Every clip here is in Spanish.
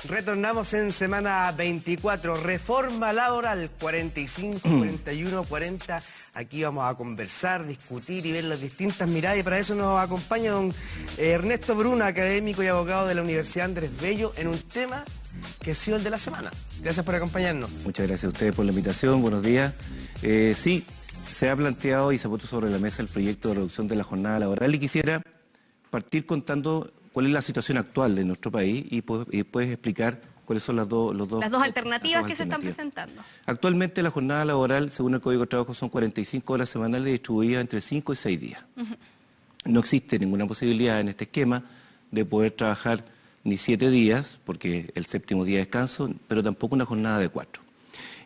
Retornamos en semana 24, reforma laboral 45, 41, 40. Aquí vamos a conversar, discutir y ver las distintas miradas y para eso nos acompaña don Ernesto Bruna, académico y abogado de la Universidad Andrés Bello, en un tema que ha sido el de la semana. Gracias por acompañarnos. Muchas gracias a ustedes por la invitación, buenos días. Sí, se ha planteado y se ha puesto sobre la mesa el proyecto de reducción de la jornada laboral y quisiera partir contando cuál es la situación actual de nuestro país y puedes explicar cuáles son las dos alternativas que se están presentando. Actualmente la jornada laboral, según el Código de Trabajo, son 45 horas semanales distribuidas entre 5 y 6 días. No existe ninguna posibilidad en este esquema de poder trabajar ni 7 días, porque el séptimo día de descanso, pero tampoco una jornada de 4.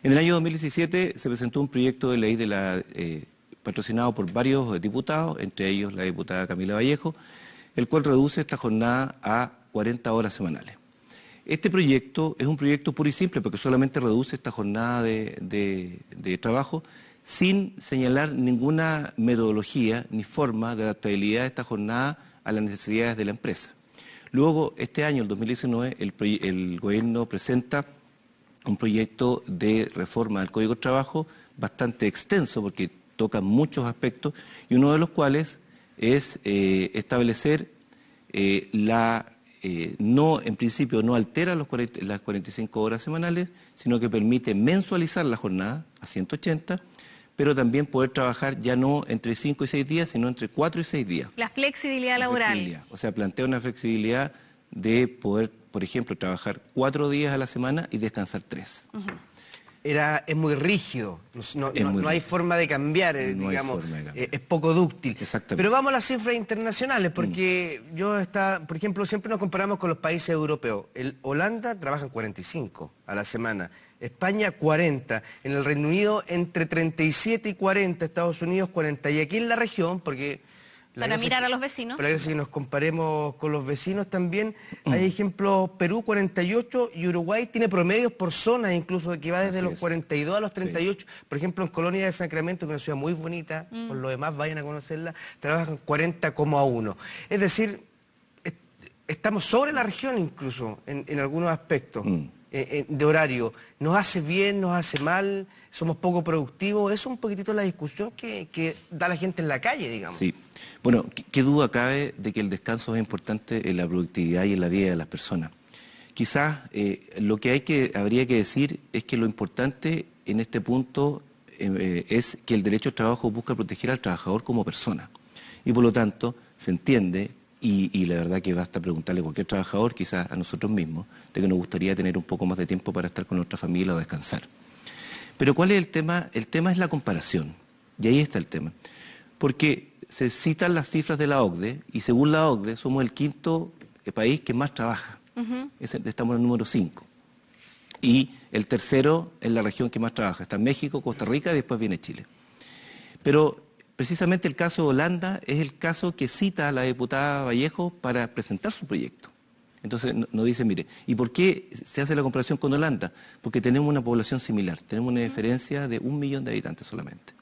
En el año 2017 se presentó un proyecto de ley patrocinado por varios diputados, entre ellos la diputada Camila Vallejo, el cual reduce esta jornada a 40 horas semanales. Este proyecto es un proyecto puro y simple porque solamente reduce esta jornada de trabajo sin señalar ninguna metodología ni forma de adaptabilidad de esta jornada a las necesidades de la empresa. Luego, este año, el 2019, el gobierno presenta un proyecto de reforma del Código de Trabajo bastante extenso porque toca muchos aspectos y uno de los cuales es establecer en principio no altera las 45 horas semanales, sino que permite mensualizar la jornada a 180, pero también poder trabajar ya no entre 5 y 6 días, sino entre 4 y 6 días. La flexibilidad laboral. O sea, plantea una flexibilidad de poder, por ejemplo, trabajar 4 días a la semana y descansar 3. Es muy rígido, no hay forma de cambiar, digamos, es poco dúctil. Exactamente. Pero vamos a las cifras internacionales, porque por ejemplo, siempre nos comparamos con los países europeos. Holanda trabajan 45 a la semana, España 40, en el Reino Unido entre 37 y 40, Estados Unidos 40, y aquí en la región, porque... Para mirar a los vecinos. Para que nos comparemos con los vecinos también. Hay ejemplos, Perú 48 y Uruguay tiene promedios por zona, incluso que va desde los 42 a los 38. Sí. Por ejemplo, en Colonia de Sacramento, que es una ciudad muy bonita, por lo demás vayan a conocerla, trabajan 40,1. Es decir, estamos sobre la región incluso, en algunos aspectos. De horario, ¿nos hace bien, nos hace mal, somos poco productivos? Eso es un poquitito la discusión que da la gente en la calle, digamos. Sí, bueno, ¿qué duda cabe de que el descanso es importante en la productividad y en la vida de las personas? Quizás lo que habría que decir es que lo importante en este punto es que el derecho al trabajo busca proteger al trabajador como persona y por lo tanto se entiende. Y la verdad que basta preguntarle a cualquier trabajador, quizás a nosotros mismos, de que nos gustaría tener un poco más de tiempo para estar con nuestra familia o descansar. Pero ¿cuál es el tema? El tema es la comparación, y ahí está el tema. Porque se citan las cifras de la OCDE, y según la OCDE somos el quinto país que más trabaja. Estamos en el número 5. Y el tercero es la región que más trabaja. Está México, Costa Rica y después viene Chile. Pero precisamente el caso de Holanda es el caso que cita a la diputada Vallejo para presentar su proyecto. Entonces nos dice, mire, ¿y por qué se hace la comparación con Holanda? Porque tenemos una población similar, tenemos una diferencia de 1 millón de habitantes solamente.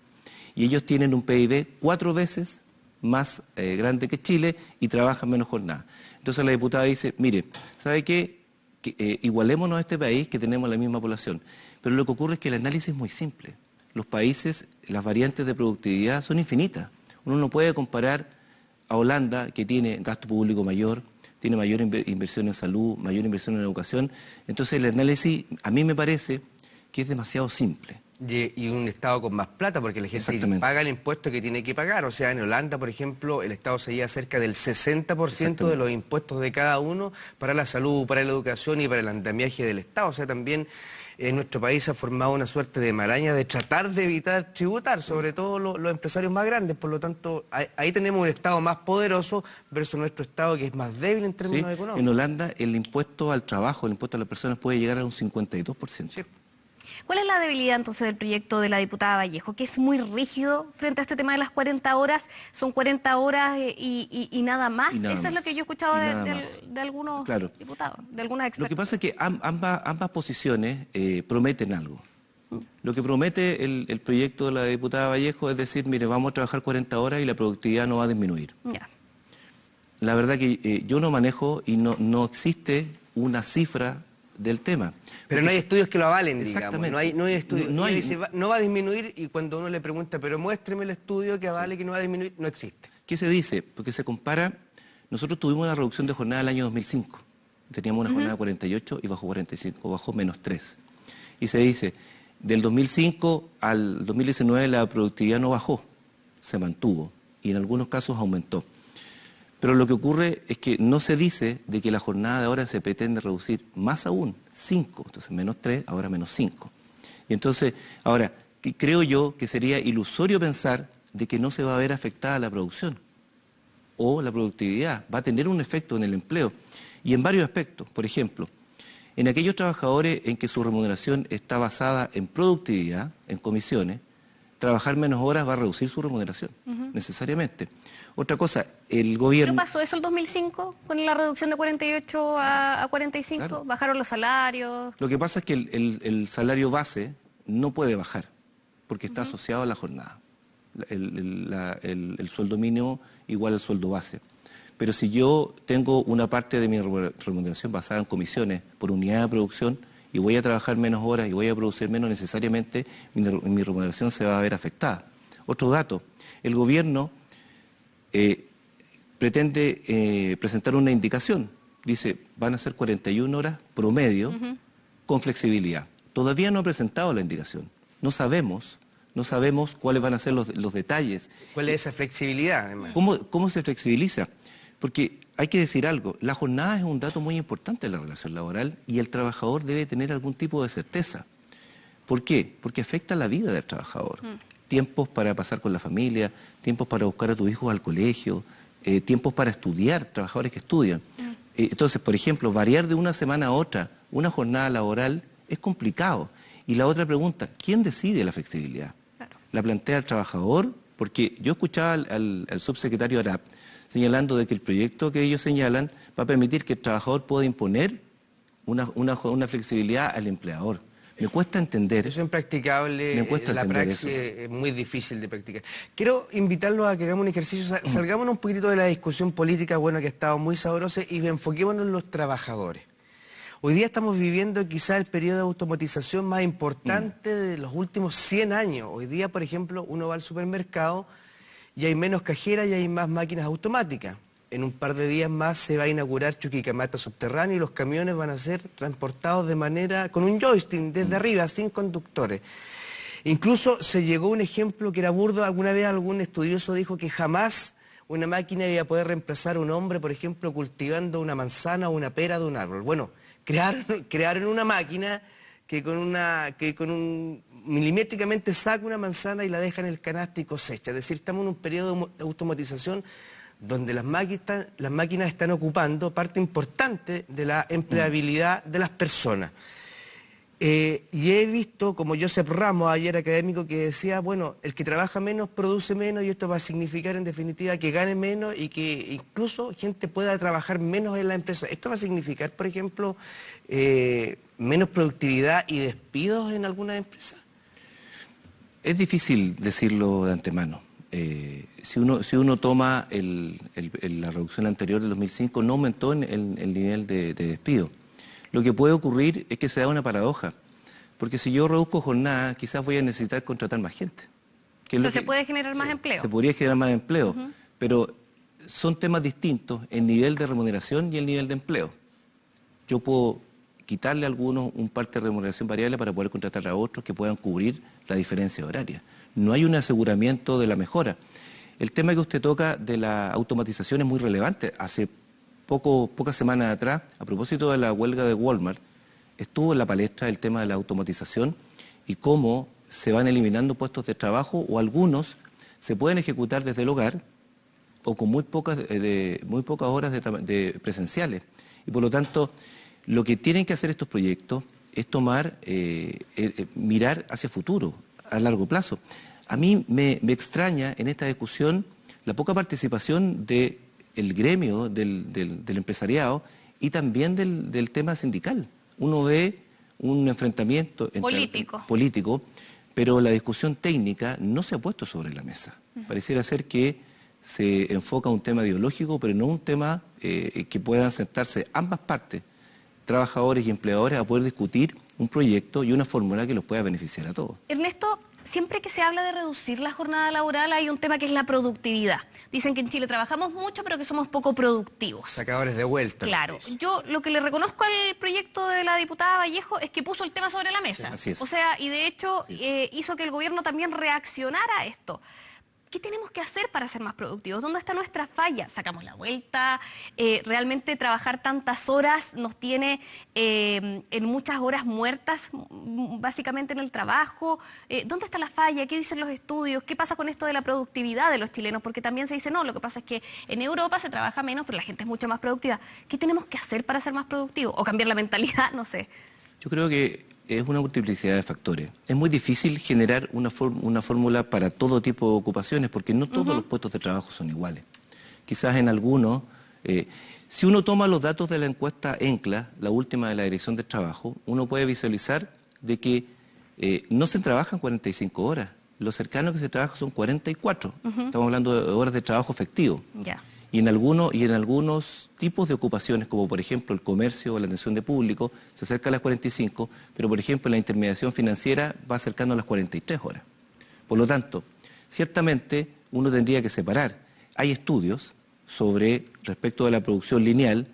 Y ellos tienen un PIB 4 veces más grande que Chile y trabajan menos jornada. Entonces la diputada dice, mire, ¿sabe qué? Igualémonos a este país que tenemos la misma población. Pero lo que ocurre es que el análisis es muy simple. Los países, las variantes de productividad son infinitas. Uno no puede comparar a Holanda, que tiene gasto público mayor, tiene mayor inversión en salud, mayor inversión en educación. Entonces el análisis a mí me parece que es demasiado simple. Y un Estado con más plata, porque la gente paga el impuesto que tiene que pagar. O sea, en Holanda, por ejemplo, el Estado se lleva cerca del 60% de los impuestos de cada uno para la salud, para la educación y para el andamiaje del Estado. O sea, también en nuestro país se ha formado una suerte de maraña de tratar de evitar tributar, sobre todo los empresarios más grandes. Por lo tanto, ahí tenemos un Estado más poderoso versus nuestro Estado que es más débil en términos económicos. En Holanda el impuesto al trabajo, el impuesto a las personas puede llegar a un 52%. Sí. ¿Cuál es la debilidad entonces del proyecto de la diputada Vallejo? Que es muy rígido frente a este tema de las 40 horas, son 40 horas y nada más. Eso es lo que yo he escuchado de algunos diputados, de algunos expertos. Lo que pasa es que ambas posiciones prometen algo. Lo que promete el proyecto de la diputada Vallejo es decir, mire, vamos a trabajar 40 horas y la productividad no va a disminuir. Ya. La verdad que yo no manejo y no existe una cifra del tema. Pero no hay estudios que lo avalen, digamos. No hay estudios. No dice, no va a disminuir, y cuando uno le pregunta, pero muéstreme el estudio que avale que no va a disminuir, no existe. ¿Qué se dice? Porque se compara, nosotros tuvimos una reducción de jornada el año 2005. Teníamos una jornada de 48 y bajó 45, bajó -3. Y se dice, del 2005 al 2019 la productividad no bajó, se mantuvo y en algunos casos aumentó. Pero lo que ocurre es que no se dice de que la jornada de ahora se pretende reducir más aún, 5, entonces -3, ahora -5. Y entonces, ahora, creo yo que sería ilusorio pensar de que no se va a ver afectada la producción o la productividad, va a tener un efecto en el empleo y en varios aspectos. Por ejemplo, en aquellos trabajadores en que su remuneración está basada en productividad, en comisiones, trabajar menos horas va a reducir su remuneración, necesariamente. Otra cosa, el gobierno... ¿Pero pasó eso el 2005 con la reducción de 48 a 45? Claro. ¿Bajaron los salarios? Lo que pasa es que el salario base no puede bajar porque está asociado a la jornada. El sueldo mínimo igual al sueldo base. Pero si yo tengo una parte de mi remuneración basada en comisiones por unidad de producción y voy a trabajar menos horas y voy a producir menos, necesariamente mi remuneración se va a ver afectada. Otro dato, el gobierno pretende presentar una indicación. Dice, van a ser 41 horas promedio con flexibilidad. Todavía no ha presentado la indicación. No sabemos cuáles van a ser los detalles. ¿Cuál es esa flexibilidad, además? ¿Cómo se flexibiliza? Porque hay que decir algo, la jornada es un dato muy importante en la relación laboral y el trabajador debe tener algún tipo de certeza. ¿Por qué? Porque afecta la vida del trabajador. Tiempos para pasar con la familia, tiempos para buscar a tus hijos al colegio, tiempos para estudiar, trabajadores que estudian. Entonces, por ejemplo, variar de una semana a otra una jornada laboral es complicado. Y la otra pregunta, ¿quién decide la flexibilidad? Claro. ¿La plantea el trabajador? Porque yo escuchaba al subsecretario Arap señalando de que el proyecto que ellos señalan va a permitir que el trabajador pueda imponer una flexibilidad al empleador. Me cuesta entender. Eso es impracticable, la praxis es muy difícil de practicar. Quiero invitarlos a que hagamos un ejercicio, salgámonos un poquitito de la discusión política, bueno, que ha estado muy sabrosa, y enfoquémonos en los trabajadores. Hoy día estamos viviendo quizá el periodo de automatización más importante de los últimos 100 años. Hoy día, por ejemplo, uno va al supermercado y hay menos cajeras y hay más máquinas automáticas. En un par de días más se va a inaugurar Chuquicamata subterráneo y los camiones van a ser transportados con un joystick desde arriba, sin conductores. Incluso se llegó a un ejemplo que era burdo. Alguna vez algún estudioso dijo que jamás una máquina iba a poder reemplazar a un hombre, por ejemplo, cultivando una manzana o una pera de un árbol. Bueno, crearon una máquina que milimétricamente saca una manzana y la deja en el canasto y cosecha. Es decir, estamos en un periodo de automatización donde las máquinas están ocupando parte importante de la empleabilidad de las personas. Y he visto, como Joseph Ramos, ayer académico, que decía, bueno, el que trabaja menos produce menos y esto va a significar en definitiva que gane menos y que incluso gente pueda trabajar menos en la empresa. ¿Esto va a significar, por ejemplo, menos productividad y despidos en algunas empresas? Es difícil decirlo de antemano. Si uno toma la reducción anterior del 2005, no aumentó el nivel de despido. Lo que puede ocurrir es que se da una paradoja, porque si yo reduzco jornada, quizás voy a necesitar contratar más gente. Entonces se puede generar más empleo. Se podría generar más empleo, pero son temas distintos, el nivel de remuneración y el nivel de empleo. Yo puedo quitarle a algunos un parte de remuneración variable para poder contratar a otros que puedan cubrir la diferencia horaria. No hay un aseguramiento de la mejora. El tema que usted toca de la automatización es muy relevante. Hace pocas semanas atrás, a propósito de la huelga de Walmart, estuvo en la palestra el tema de la automatización y cómo se van eliminando puestos de trabajo o algunos se pueden ejecutar desde el hogar o con muy pocas horas de presenciales. Y por lo tanto, lo que tienen que hacer estos proyectos es mirar hacia futuro, a largo plazo. A mí me extraña en esta discusión la poca participación del gremio, del empresariado y también del tema sindical. Uno ve un enfrentamiento político, pero la discusión técnica no se ha puesto sobre la mesa. Pareciera ser que se enfoca un tema ideológico, pero no un tema que puedan sentarse ambas partes, trabajadores y empleadores a poder discutir un proyecto y una fórmula que los pueda beneficiar a todos. Ernesto, siempre que se habla de reducir la jornada laboral hay un tema que es la productividad. Dicen que en Chile trabajamos mucho, pero que somos poco productivos. Sacadores de vuelta. Claro. Yo lo que le reconozco al proyecto de la diputada Vallejo es que puso el tema sobre la mesa. Sí, así es. O sea, y de hecho hizo que el gobierno también reaccionara a esto. ¿Qué tenemos que hacer para ser más productivos? ¿Dónde está nuestra falla? ¿Sacamos la vuelta? ¿Realmente trabajar tantas horas nos tiene en muchas horas muertas, básicamente en el trabajo? ¿Dónde está la falla? ¿Qué dicen los estudios? ¿Qué pasa con esto de la productividad de los chilenos? Porque también se dice, no, lo que pasa es que en Europa se trabaja menos, pero la gente es mucho más productiva. ¿Qué tenemos que hacer para ser más productivos? ¿O cambiar la mentalidad? No sé. Yo creo que es una multiplicidad de factores. Es muy difícil generar una fórmula para todo tipo de ocupaciones porque no todos los puestos de trabajo son iguales. Quizás en algunos, si uno toma los datos de la encuesta ENCLA, la última de la Dirección de Trabajo, uno puede visualizar de que no se trabajan 45 horas. Lo cercano que se trabaja son 44. Estamos hablando de horas de trabajo efectivo. Y en algunos tipos de ocupaciones, como por ejemplo el comercio o la atención de público, se acerca a las 45, pero por ejemplo la intermediación financiera va acercando a las 43 horas. Por lo tanto, ciertamente uno tendría que separar. Hay estudios respecto de la producción lineal,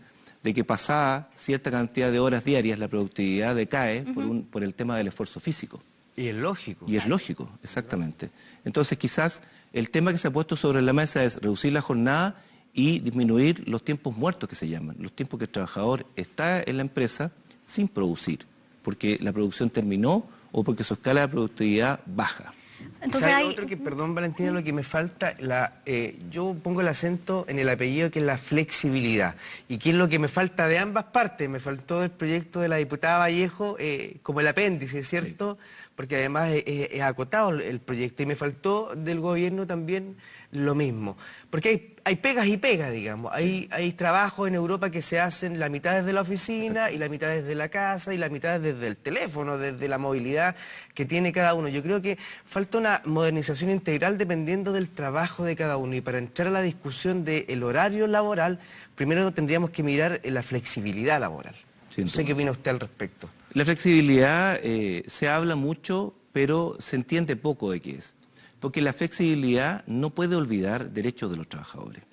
de que pasada cierta cantidad de horas diarias la productividad decae por el tema del esfuerzo físico. Y es lógico. Y es lógico, exactamente. Entonces quizás el tema que se ha puesto sobre la mesa es reducir la jornada y disminuir los tiempos muertos que se llaman, los tiempos que el trabajador está en la empresa sin producir, porque la producción terminó o porque su escala de productividad baja. Entonces hay otro que, perdón Valentina, lo que me falta, yo pongo el acento en el apellido que es la flexibilidad. ¿Y qué es lo que me falta de ambas partes? Me faltó del proyecto de la diputada Vallejo como el apéndice, ¿cierto? Sí. Porque además es acotado el proyecto y me faltó del gobierno también lo mismo. Porque hay pegas y pegas, digamos. Hay trabajos en Europa que se hacen la mitad desde la oficina y la mitad desde la casa y la mitad desde el teléfono, desde la movilidad que tiene cada uno. Yo creo que falta una modernización integral dependiendo del trabajo de cada uno. Y para entrar a la discusión del horario laboral, primero tendríamos que mirar la flexibilidad laboral. No sé qué opina usted al respecto. La flexibilidad se habla mucho, pero se entiende poco de qué es. Porque la flexibilidad no puede olvidar derechos de los trabajadores.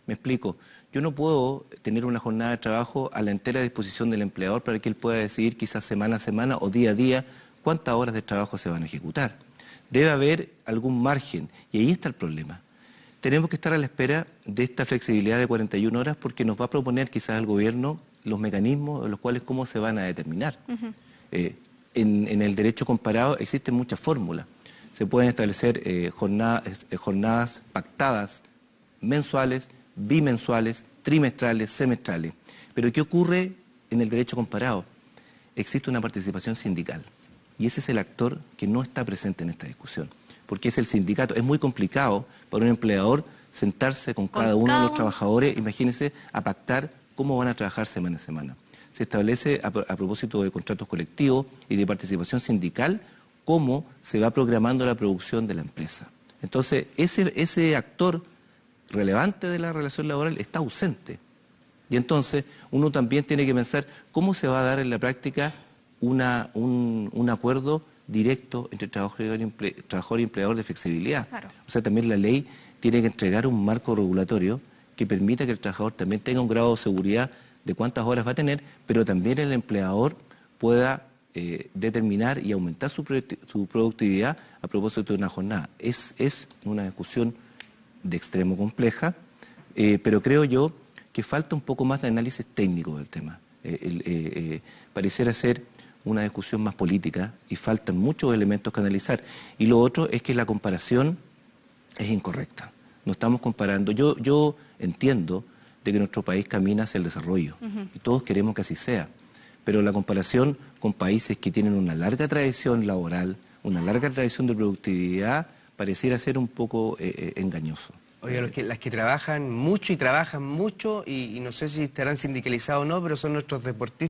Me explico, yo no puedo tener una jornada de trabajo a la entera disposición del empleador para que él pueda decidir quizás semana a semana o día a día cuántas horas de trabajo se van a ejecutar. Debe haber algún margen y ahí está el problema. Tenemos que estar a la espera de esta flexibilidad de 41 horas porque nos va a proponer quizás el gobierno los mecanismos en los cuales cómo se van a determinar. En el derecho comparado existen muchas fórmulas. Se pueden establecer jornadas pactadas mensuales, bimensuales, trimestrales, semestrales. Pero ¿qué ocurre en el derecho comparado? Existe una participación sindical y ese es el actor que no está presente en esta discusión, porque es el sindicato. Es muy complicado para un empleador sentarse con cada uno de los trabajadores, imagínense, a pactar cómo van a trabajar semana a semana. Se establece a propósito de contratos colectivos y de participación sindical cómo se va programando la producción de la empresa. Entonces, ese actor relevante de la relación laboral está ausente. Y entonces, uno también tiene que pensar cómo se va a dar en la práctica un acuerdo directo entre trabajador y empleador de flexibilidad. Claro. O sea, también la ley tiene que entregar un marco regulatorio que permita que el trabajador también tenga un grado de seguridad de cuántas horas va a tener, pero también el empleador pueda determinar y aumentar su productividad a propósito de una jornada. Es una discusión de extremo compleja, pero creo yo que falta un poco más de análisis técnico del tema. Pareciera ser una discusión más política y faltan muchos elementos que analizar. Y lo otro es que la comparación es incorrecta. No estamos comparando. Yo entiendo de que nuestro país camina hacia el desarrollo y todos queremos que así sea. Pero la comparación con países que tienen una larga tradición laboral, una larga tradición de productividad, pareciera ser un poco engañoso. Oiga, las que trabajan mucho y no sé si estarán sindicalizados o no, pero son nuestros deportistas.